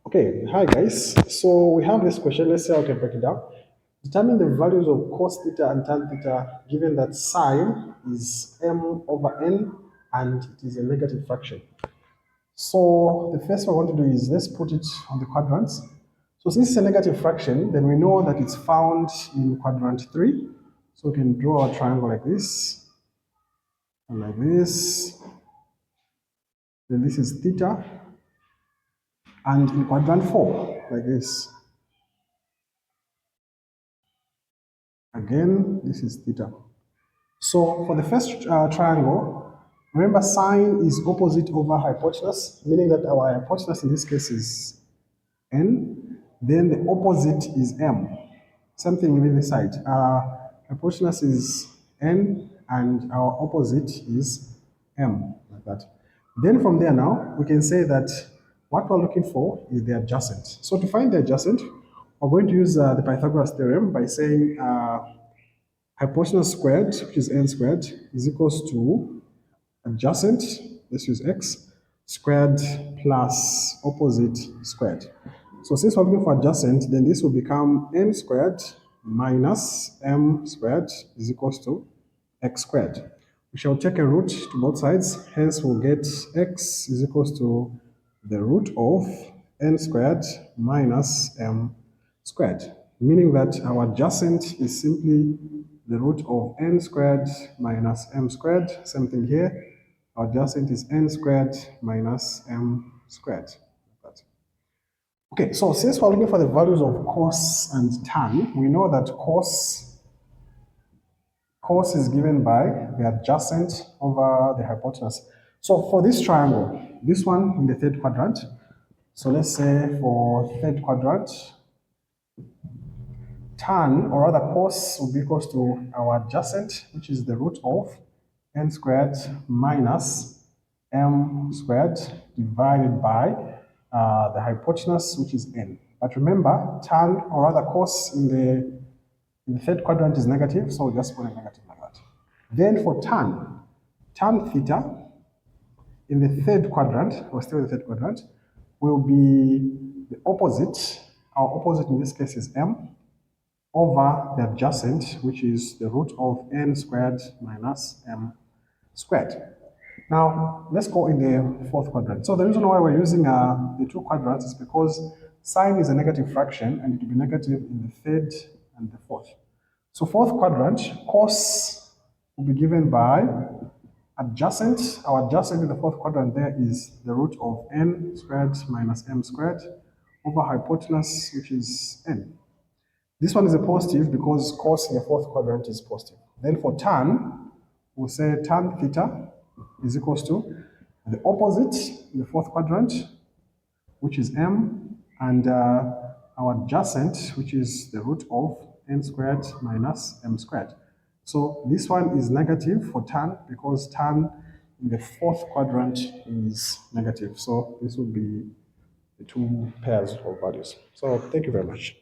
Okay, hi guys. So we have this question. Let's see how we can break it down. Determine the values of cos theta and tan theta given that sine is m over n and it is a negative fraction. So the first one I want to do is let's put it on the quadrants. So since it's a negative fraction, then we know that it's found in quadrant 3. So we can draw a triangle like this and like this. Then this is theta. And in quadrant 4, like this. Again, this is theta. So for the first triangle, remember sine is opposite over hypotenuse, meaning that our hypotenuse in this case is n, then the opposite is m. Same thing with this side. Hypotenuse is n and our opposite is m, like that. Then from there now, we can say that what we're looking for is the adjacent. So to find the adjacent, we're going to use the Pythagoras theorem by saying hypotenuse squared, which is n squared, is equals to adjacent, let's use x, squared plus opposite squared. So since we're looking for adjacent, then this will become n squared minus m squared is equals to x squared. We shall take a root to both sides, hence we'll get x is equals to the root of n squared minus m squared, meaning that our adjacent is simply the root of n squared minus m squared. Same thing here. Our adjacent is n squared minus m squared. Okay, so since we're looking for the values of cos and tan, we know that cos is given by the adjacent over the hypotenuse. So for this triangle, this one in the third quadrant, so let's say for third quadrant, tan, or rather cos, will be equals to our adjacent, which is the root of n squared minus m squared divided by the hypotenuse, which is n. But remember, tan, or rather cos, in the third quadrant is negative, so we'll just put a negative like that. Then for tan theta, in the third quadrant, or still in the third quadrant, will be the opposite. Our opposite in this case is m, over the adjacent, which is the root of n squared minus m squared. Now, let's go in the fourth quadrant. So the reason why we're using the two quadrants is because sine is a negative fraction, and it will be negative in the third and the fourth. So fourth quadrant, cos will be given by adjacent. Our adjacent in the fourth quadrant there is the root of n squared minus m squared over hypotenuse, which is n. This one is a positive because cos in the fourth quadrant is positive. Then for tan, we'll say tan theta is equals to the opposite in the fourth quadrant, which is m, and our adjacent, which is the root of n squared minus m squared. So this one is negative for tan because tan in the fourth quadrant is negative. So this will be the two pairs of values. So thank you very much.